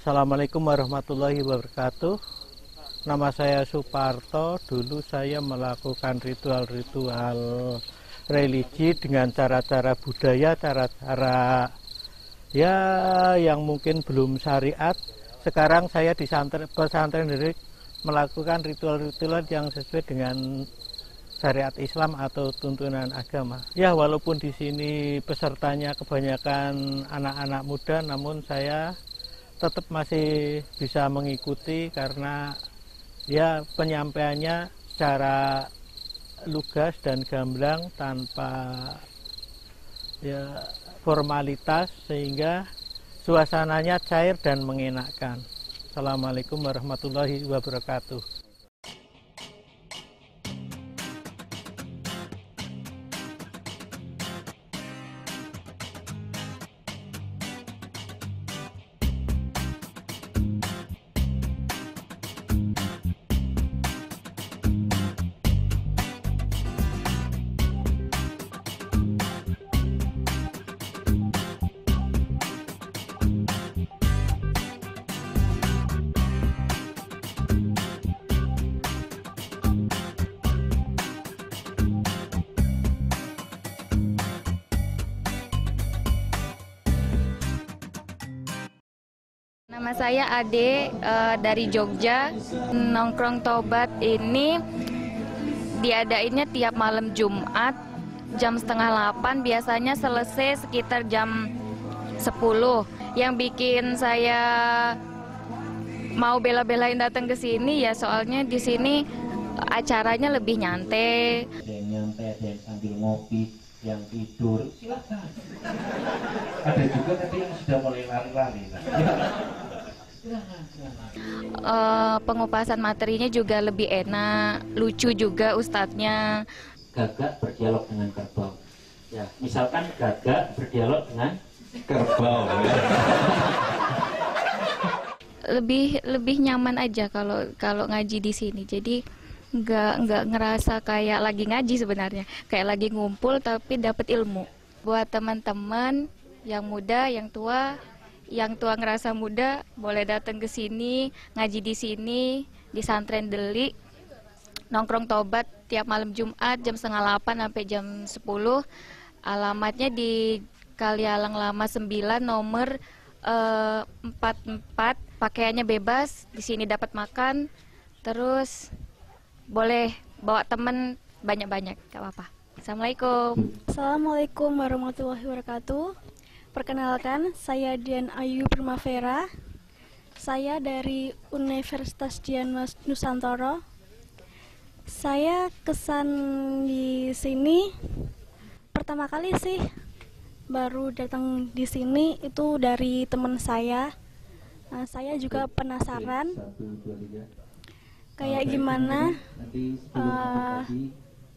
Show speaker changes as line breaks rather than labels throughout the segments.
Assalamualaikum warahmatullahi wabarakatuh. Nama saya Suparto. Dulu saya melakukan ritual-ritual religi dengan cara-cara budaya, cara-cara ya yang mungkin belum syariat. Sekarang saya di pesantren Derik melakukan ritual-ritual yang sesuai dengan syariat Islam atau tuntunan agama. Ya, walaupun di sini pesertanya kebanyakan anak-anak muda, namun saya tetap masih bisa mengikuti karena ya penyampaiannya secara lugas dan gamblang tanpa ya formalitas sehingga suasananya cair dan mengenakkan. Assalamualaikum warahmatullahi wabarakatuh.
Nama saya Ade dari Jogja. Nongkrong Tobat ini diadainnya tiap malam Jumat jam setengah 8, biasanya selesai sekitar jam 10. Yang bikin saya mau bela-belain datang ke sini ya soalnya di sini acaranya lebih nyantai.
Ada yang nyantai, ada yang sambil ngopi, yang tidur, silakan. Ada juga tadi yang sudah mulai lari-lari.
Pengupasan materinya juga lebih enak, lucu juga ustadznya.
Gagak berdialog dengan kerbau. Ya, misalkan gagak berdialog dengan kerbau.
Lebih nyaman aja kalau ngaji di sini. Jadi nggak ngerasa kayak lagi ngaji sebenarnya, kayak lagi ngumpul tapi dapat ilmu. Buat teman-teman yang muda, yang tua ngerasa muda boleh datang ke sini, ngaji di sini di Santren Delik. Nongkrong Tobat tiap malam Jumat jam setengah 8 sampai jam 10. Alamatnya di Kalialang Lama 9 nomor 44. Pakaiannya bebas, di sini dapat makan. Terus boleh bawa teman banyak-banyak, gak apa-apa. Assalamualaikum.
Assalamualaikum warahmatullahi wabarakatuh. Perkenalkan, saya Dian Ayu Primavera. Saya dari Universitas Dian Nusantara. Saya kesan di sini pertama kali sih, baru datang di sini itu dari teman saya. Nah, saya juga penasaran kayak gimana.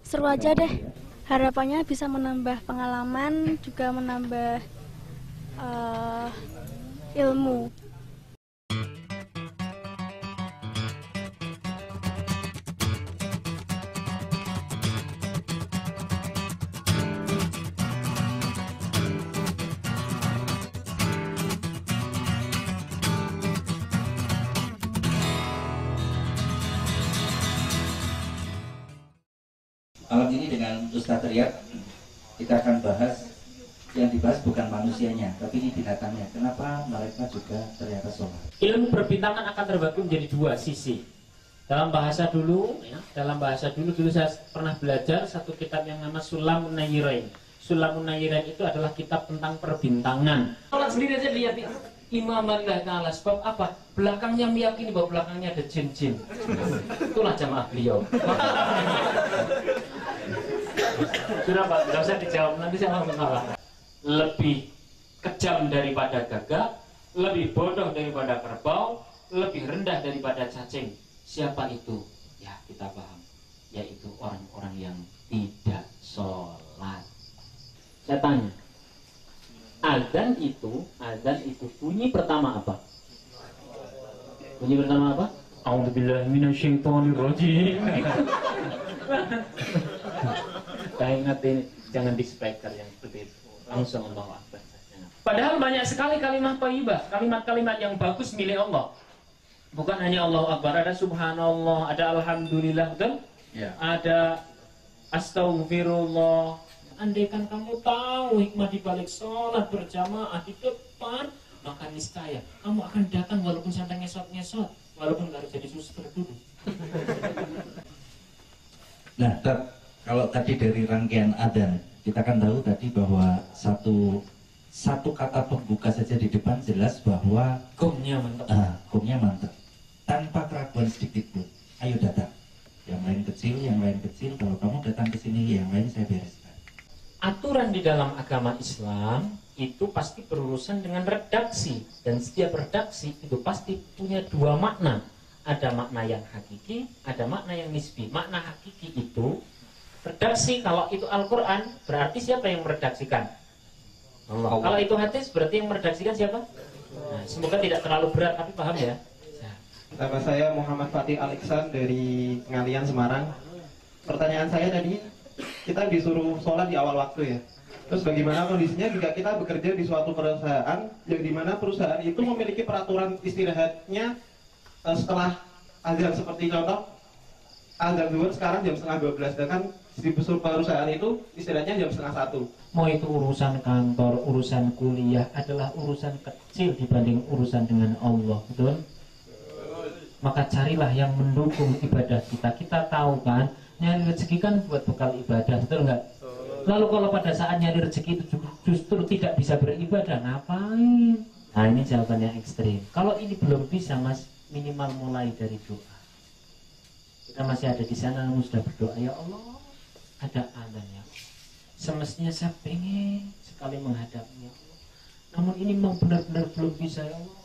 Seru aja deh. Harapannya bisa menambah pengalaman, juga menambah ilmu.
Malam ini dengan Ustadz Riyad kita akan bahas, yang dibahas bukan manusianya, tapi ini binatangnya. Kenapa mereka juga ternyata sholat? Ilmu perbintangan akan terbagi menjadi dua sisi. Dalam bahasa dulu saya pernah belajar satu kitab yang nama Sulamun Nayyirain. Sulamun Nayyirain itu adalah kitab tentang perbintangan. Sholat sendiri aja lihat Imam Allah Ta'ala. Sebab apa? Belakangnya meyakini bahwa belakangnya ada jin-jin. Itulah jamaah beliau. Sudah Pak, tidak usah dijawab, nanti saya akan menolak. Lebih kejam daripada gagak, lebih bodoh daripada kerbau, lebih rendah daripada cacing. Siapa itu? Ya kita paham, yaitu orang-orang yang tidak sholat. Saya tanya, azan itu bunyi pertama apa? Bunyi pertama apa? A'udzubillahi minasyaitonirrajim. Saya ingat ini, jangan di speaker yang seperti itu. Langsung Allahu Akbar saja. Padahal banyak sekali kalimat thayyibah, kalimat-kalimat yang bagus milik Allah. Bukan hanya Allahu Akbar, ada subhanallah, ada alhamdulillah, betul? Ya. Ada astaghfirullah. Andaikan kamu tahu hikmah di balik sholat berjamaah di depan, maka niscaya kamu akan datang walaupun sampai ngesot-ngesot, walaupun nggak harus jadi suster dulu.
Nah, kalau tadi dari rangkaian adzan, kita kan tahu tadi bahwa satu kata pembuka saja di depan jelas bahwa
Gongnya mantap.
Gongnya mantap. Tanpa keraguan sedikit pun. Ayo datang. Yang lain kecil. Kalau kamu datang ke sini, yang lain saya bereskan.
Aturan di dalam agama Islam itu pasti berurusan dengan redaksi, dan setiap redaksi itu pasti punya dua makna. Ada makna yang hakiki, ada makna yang nisbi. Makna hakiki itu redaksi, kalau itu Al-Quran berarti siapa yang meredaksikan? Allah. Kalau itu hadis berarti yang meredaksikan siapa? Nah, semoga tidak terlalu berat, tapi paham ya.
Nama saya Muhammad Fatih Al-Iksan dari Ngalian, Semarang. Pertanyaan saya tadi, kita disuruh sholat di awal waktu ya. Terus bagaimana kondisinya jika kita bekerja di suatu perusahaan yang dimana perusahaan itu memiliki peraturan istirahatnya setelah azan, seperti contoh azan zuhur sekarang jam setengah 12, sedangkan di perusahaan itu istirahatnya jam setengah 1.
Mau itu urusan kantor, urusan kuliah adalah urusan kecil dibanding urusan dengan Allah, betul? Maka carilah yang mendukung ibadah kita. Kita tahu kan, nyari rezeki kan buat bekal ibadah, betul nggak? Lalu kalau pada saat nyari rezeki itu justru tidak bisa beribadah, ngapain? Nah, ini jawabannya ekstrim. Kalau ini belum bisa, Mas, minimal mulai dari doa. Kita masih ada di sana, namun sudah berdoa, ya Allah, ada adzan ya. Semestinya saya pengen sekali menghadapnya, namun ini memang benar-benar belum bisa, ya Allah.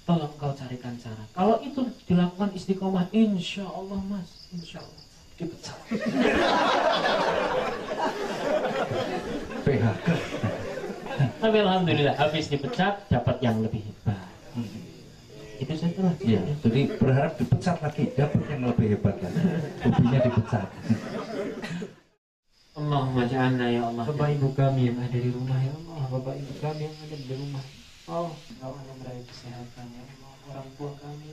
Tolong kau carikan cara. Kalau itu dilakukan istiqomah, insya Allah, Mas, insya Allah dipecat.
PHK.
Tapi alhamdulillah habis dipecat dapat yang lebih hebat. Itu saja lah.
Ya, jadi berharap dipecat lagi, dapat yang lebih hebat kan. Hobinya dipecat.
Allahumma ja'alna ya Allah. Bapak ibu kami yang ada di rumah, ya Allah. Bapak ibu kami yang ada di rumah, oh, Engkau akan beri kesehatan, ya Allah. Orang tua kami,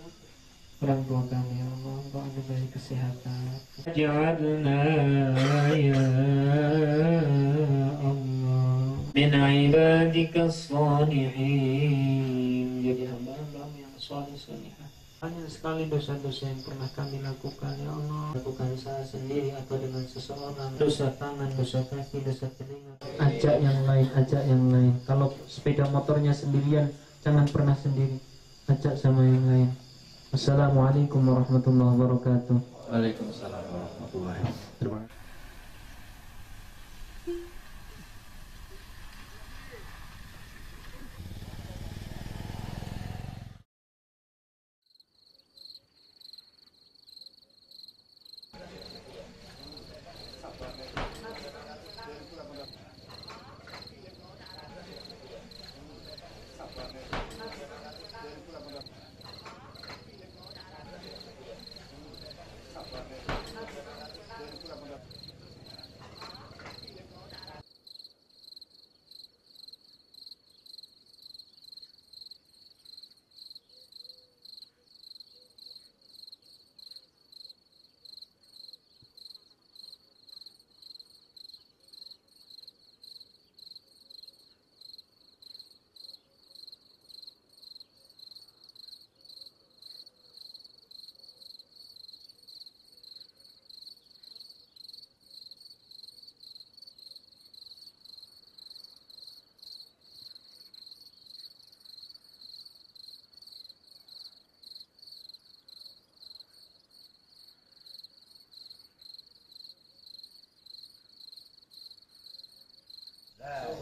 ya Allah, Engkau akan beri kesehatan. Ja'alna ya Allah min ibadika shalihin, jadi hamba-hambamu yang salih-salihah. Banyak sekali dosa-dosa yang pernah kami lakukan, ya Allah. Lakukan saya sendiri atau dengan seseorang. Dosa tangan, dosa kaki, dosa telinga. Ajak yang lain. Kalau sepeda motornya sendirian, jangan pernah sendiri. Ajak sama yang lain. Assalamualaikum warahmatullahi wabarakatuh.
Waalaikumsalam warahmatullahi wabarakatuh. Terima kasih.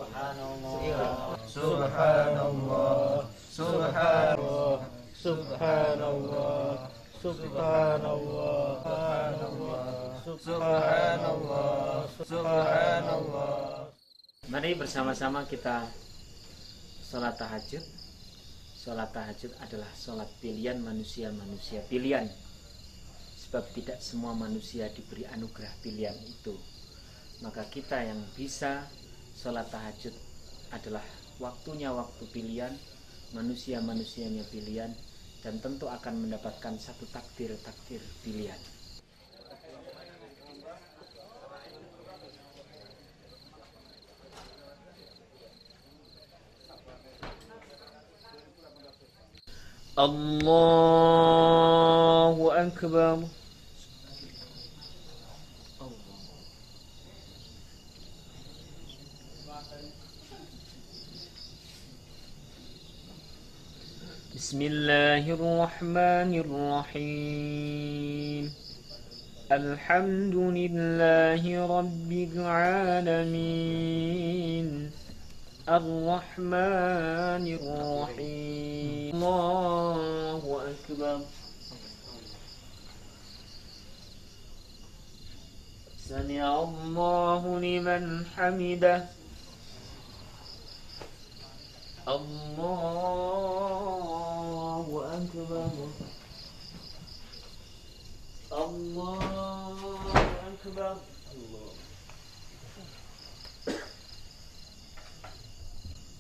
Subhanallah, subhanallah, subhanallah, subhanallah, subhanallah, subhanallah.
Mari bersama-sama kita sholat tahajud. Sholat tahajud adalah sholat pilihan manusia pilihan. Sebab tidak semua manusia diberi anugerah pilihan itu. Maka kita yang bisa sholat tahajud adalah waktunya waktu pilihan, manusia-manusianya pilihan, dan tentu akan mendapatkan satu takdir pilihan.
Allahu Akbar. Bismillahirrahmanirrahim. Alhamdulillahi Rabbil Alamin. Ar-Rahmanir-Rahim. Allahu Akbar. Sami'allahu liman hamidah. Allahu Akbar. Allahu Akbar.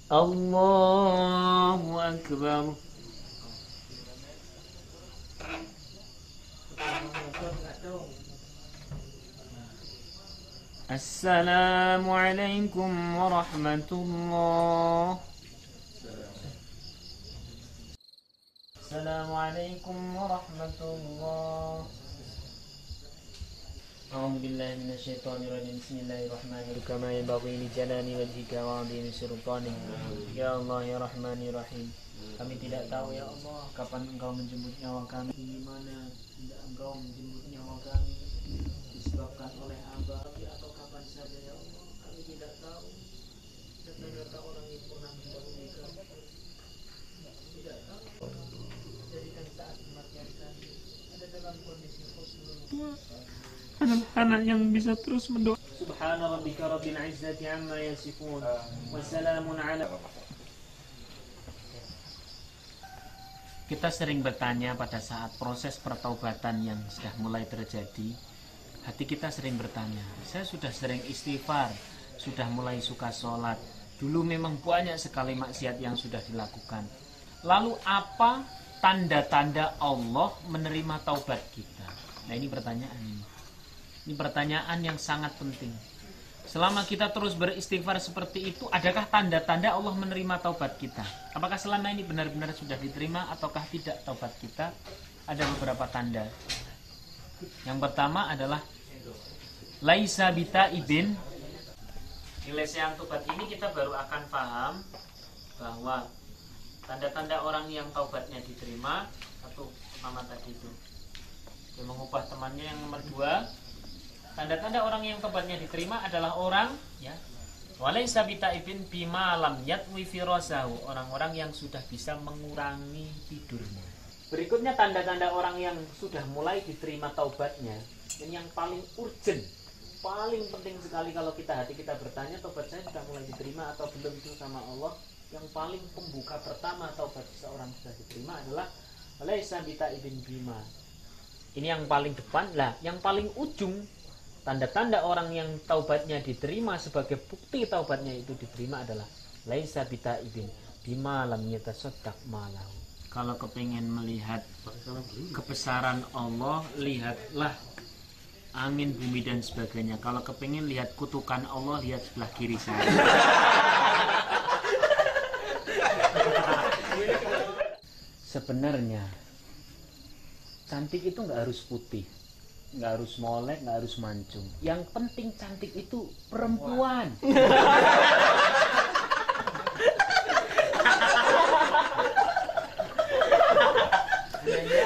Allahu Akbar. Assalamualaikum warahmatullahi. Assalamualaikum warahmatullahi. أعوذ بالله من الشيطان الرجيم. بسم الله الرحمن الرحيم. كما ينبغي لجلال وجهك وعظيم سلطانك. Ya Allah ya Rahman ya Rahim. Kami tidak tahu ya Allah kapan Engkau menjemput nyawa kami, di mana tidak Engkau menjemput nyawa kami disebabkan oleh hamba atau kapan saja ya Allah. Kami tidak tahu. Ternyata orang yang pernah mendahului kami tidak tahu. Jadikan saat kematian kami ada dalam kondisi khusnul adalah anak yang bisa terus mendoa. Subhana rabbika rabbil izzati amma yasifun wa salamun ala. Kita sering bertanya pada saat proses pertaubatan yang sudah mulai terjadi, hati kita sering bertanya, saya sudah sering istighfar, sudah mulai suka sholat, dulu memang banyak sekali maksiat yang sudah dilakukan. Lalu apa tanda-tanda Allah menerima taubat kita? Nah ini pertanyaan ini. Ini pertanyaan yang sangat penting. Selama kita terus beristighfar seperti itu, adakah tanda-tanda Allah menerima taubat kita? Apakah selama ini benar-benar sudah diterima ataukah tidak taubat kita? Ada beberapa tanda. Yang pertama adalah laisa bitaibin. Di lesehan taubat ini kita baru akan paham bahwa tanda-tanda orang yang taubatnya diterima, satu pertama tadi itu dia mengubah temannya. Yang nomor dua, tanda-tanda orang yang taubatnya diterima adalah orang ya walaysa bitaibin bima lam yatwi firasahu, orang-orang yang sudah bisa mengurangi tidurnya. Berikutnya tanda-tanda orang yang sudah mulai diterima taubatnya, dan yang paling urgent, paling penting sekali kalau hati kita bertanya taubat saya sudah mulai diterima atau belum itu sama Allah. Yang paling pembuka pertama taubat seseorang sudah diterima adalah walaysa bitaibin bima. Ini yang paling depan lah, yang paling ujung. Tanda-tanda orang yang taubatnya diterima sebagai bukti taubatnya itu diterima adalah laisa bitaibin bima lam yatasaddaq malahu. Kalau kepingin melihat kebesaran Allah, lihatlah angin, bumi dan sebagainya. Kalau kepingin lihat kutukan Allah, lihat sebelah kiri saya. Sebenarnya cantik itu nggak harus putih, nggak harus molek, nggak harus mancung. Yang penting cantik itu perempuan.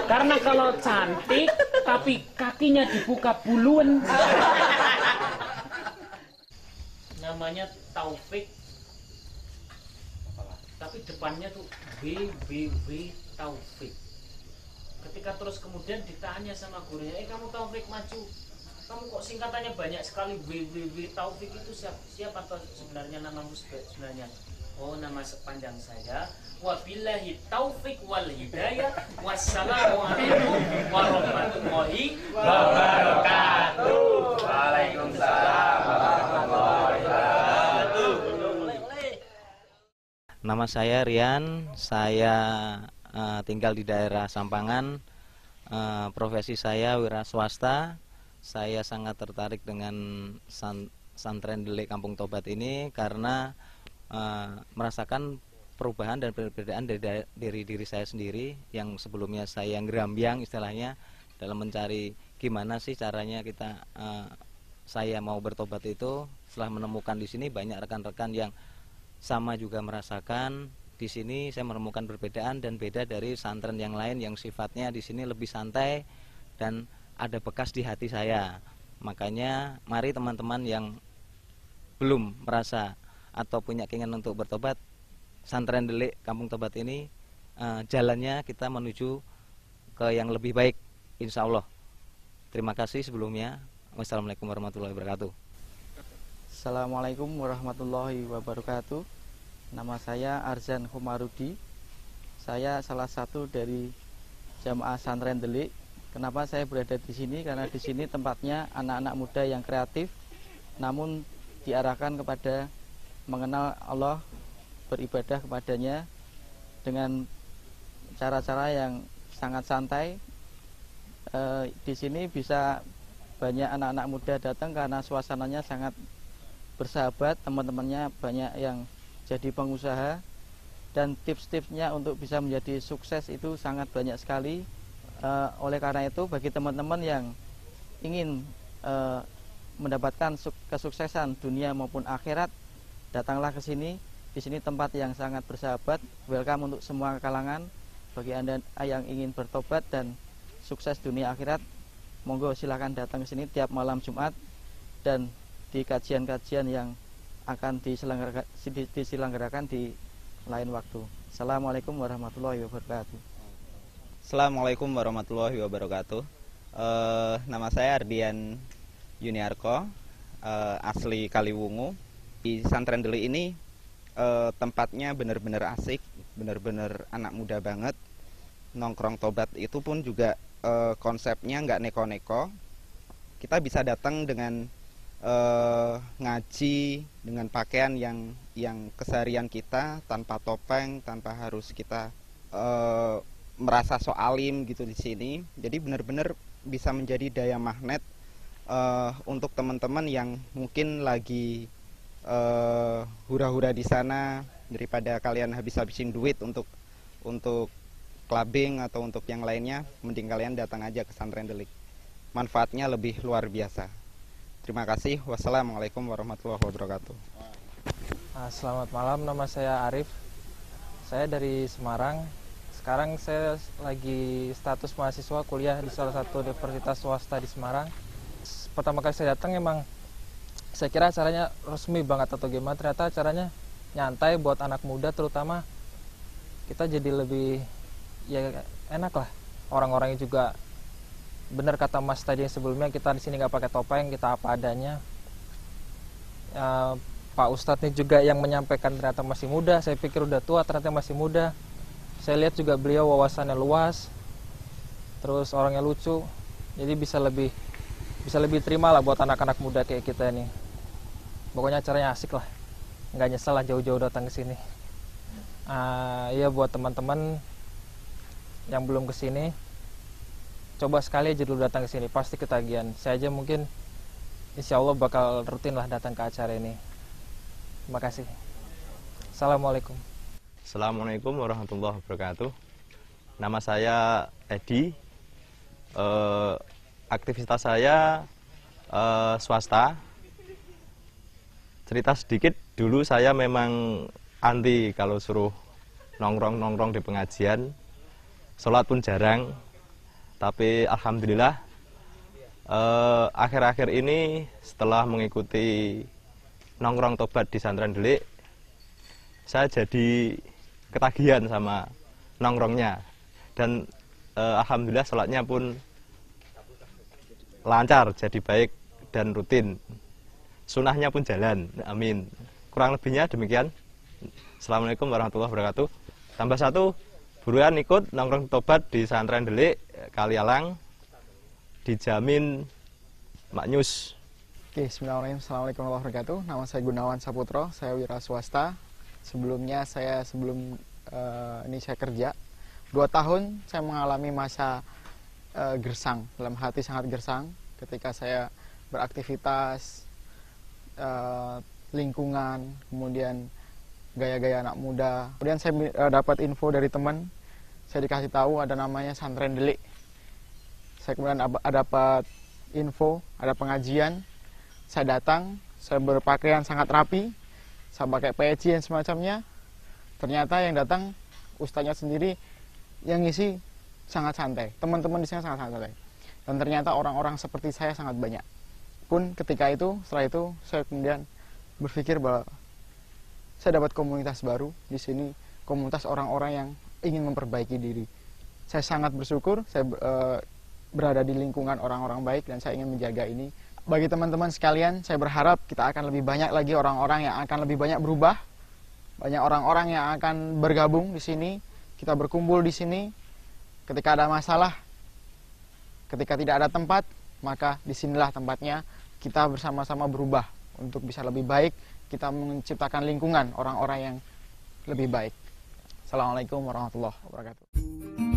Karena kalau cantik tapi kakinya dibuka buluan, namanya Taufik, tapi depannya tuh WWW Taufik. Ketika terus kemudian ditanya sama gurunya, kamu Taufik maju, kamu kok singkatannya banyak sekali, WWW Taufik itu siapa atau sebenarnya namamu sebenarnya? Oh, nama sepanjang saya. Wabillahi taufik wal hidayah. Wassalamualaikum warahmatullahi wabarakatuh. Waalaikumsalam warahmatullahi wabarakatuh.
Nama saya Rian, saya tinggal di daerah Sampangan. Profesi saya wira swasta. Saya sangat tertarik dengan Santren Delik Kampung Tobat ini karena merasakan perubahan dan perbedaan dari diri saya sendiri yang sebelumnya saya ngerambiang istilahnya dalam mencari gimana sih caranya saya mau bertobat itu. Setelah menemukan di sini banyak rekan-rekan yang sama juga merasakan. Di sini saya menemukan perbedaan dan beda dari santren yang lain yang sifatnya di sini lebih santai dan ada bekas di hati saya. Makanya mari teman-teman yang belum merasa atau punya keinginan untuk bertobat, Santren Delik Kampung Tobat ini jalannya kita menuju ke yang lebih baik, insya Allah. Terima kasih sebelumnya. Wassalamualaikum warahmatullahi wabarakatuh.
Assalamualaikum warahmatullahi wabarakatuh. Nama saya Arzan Humarudi. Saya salah satu dari jamaah Santren Delik. Kenapa saya berada di sini? Karena di sini tempatnya anak-anak muda yang kreatif, namun diarahkan kepada mengenal Allah, beribadah kepadanya dengan cara-cara yang sangat santai. Di sini bisa banyak anak-anak muda datang karena suasananya sangat bersahabat, teman-temannya banyak yang jadi pengusaha, dan tips-tipsnya untuk bisa menjadi sukses itu sangat banyak sekali. Oleh karena itu bagi teman-teman yang ingin mendapatkan kesuksesan dunia maupun akhirat, datanglah ke sini. Di sini tempat yang sangat bersahabat, welcome untuk semua kalangan. Bagi Anda yang ingin bertobat dan sukses dunia akhirat, monggo silakan datang ke sini tiap malam Jumat dan di kajian-kajian yang akan diselenggarakan di lain waktu. Assalamualaikum warahmatullahi wabarakatuh.
Assalamualaikum warahmatullahi wabarakatuh. Nama saya Ardian Yuniarko, asli Kaliwungu. Di Santren Delik ini tempatnya benar-benar asik, benar-benar anak muda banget. Nongkrong tobat itu pun juga konsepnya nggak neko-neko. Kita bisa datang dengan ngaji dengan pakaian yang keseharian kita, tanpa topeng, tanpa harus kita merasa so alim gitu di sini. Jadi benar-benar bisa menjadi daya magnet untuk teman-teman yang mungkin lagi hura-hura di sana, daripada kalian habis-habisin duit untuk clubbing atau untuk yang lainnya, mending kalian datang aja ke Santren Delik. Manfaatnya lebih luar biasa. Terima kasih. Wassalamualaikum warahmatullahi wabarakatuh.
Selamat malam, nama saya Arif. Saya dari Semarang. Sekarang saya lagi status mahasiswa kuliah di salah satu universitas swasta di Semarang. Pertama kali saya datang emang saya kira acaranya resmi banget atau gimana, ternyata acaranya nyantai buat anak muda, terutama kita jadi lebih ya enak lah. Orang-orangnya juga benar kata Mas tadi sebelumnya, kita di sini nggak pakai topeng, kita apa adanya. Pak Ustadz ini juga yang menyampaikan ternyata masih muda. Saya pikir udah tua, ternyata masih muda. Saya lihat juga beliau wawasannya luas, terus orangnya lucu, jadi bisa lebih terima lah buat anak-anak muda kayak kita ini. Pokoknya acaranya asik lah, nggak nyesel lah jauh-jauh datang ke sini. Ya buat teman-teman yang belum kesini, coba sekali aja dulu datang ke sini, pasti ketagihan. Saya aja mungkin insya Allah bakal rutin lah datang ke acara ini. Terima kasih. Assalamualaikum.
Assalamualaikum warahmatullahi wabarakatuh. Nama saya Edi. Aktivitas saya swasta. Cerita sedikit, dulu saya memang anti kalau suruh nongkrong di pengajian. Sholat pun jarang. Tapi alhamdulillah akhir-akhir ini setelah mengikuti nongkrong tobat di Santren Delik, saya jadi ketagihan sama nongkrongnya, dan alhamdulillah sholatnya pun lancar, jadi baik dan rutin. Sunahnya pun jalan, amin. Kurang lebihnya demikian. Assalamualaikum warahmatullahi wabarakatuh. Tambah satu, buruan ikut nongkrong tobat di Santren Delik Kalialang, dijamin maknyus.
Oke, bismillahirrahmanirrahim. Assalamualaikum warahmatullahi wabarakatuh. Nama saya Gunawan Saputro, saya wira swasta.
Sebelumnya sebelum ini saya kerja 2 tahun saya mengalami masa gersang, dalam hati sangat gersang ketika saya beraktivitas, lingkungan, kemudian gaya-gaya anak muda. Kemudian saya dapat info dari teman, saya dikasih tahu ada namanya Santren Delik. Saya kemudian dapat info, ada pengajian, saya datang, saya berpakaian sangat rapi, saya pakai peci dan semacamnya. Ternyata yang datang ustaznya sendiri, yang ngisi sangat santai, teman-teman di sini sangat santai. Dan ternyata orang-orang seperti saya sangat banyak. Pun ketika itu, setelah itu saya kemudian berpikir bahwa saya dapat komunitas baru di sini, komunitas orang-orang yang ingin memperbaiki diri. Saya sangat bersyukur saya berada di lingkungan orang-orang baik dan saya ingin menjaga ini. Bagi teman-teman sekalian, saya berharap kita akan lebih banyak lagi orang-orang yang akan lebih banyak berubah, banyak orang-orang yang akan bergabung di sini, kita berkumpul di sini. Ketika ada masalah, ketika tidak ada tempat, maka disinilah tempatnya kita bersama-sama berubah untuk bisa lebih baik. Kita menciptakan lingkungan orang-orang yang lebih baik. Assalamualaikum warahmatullahi wabarakatuh.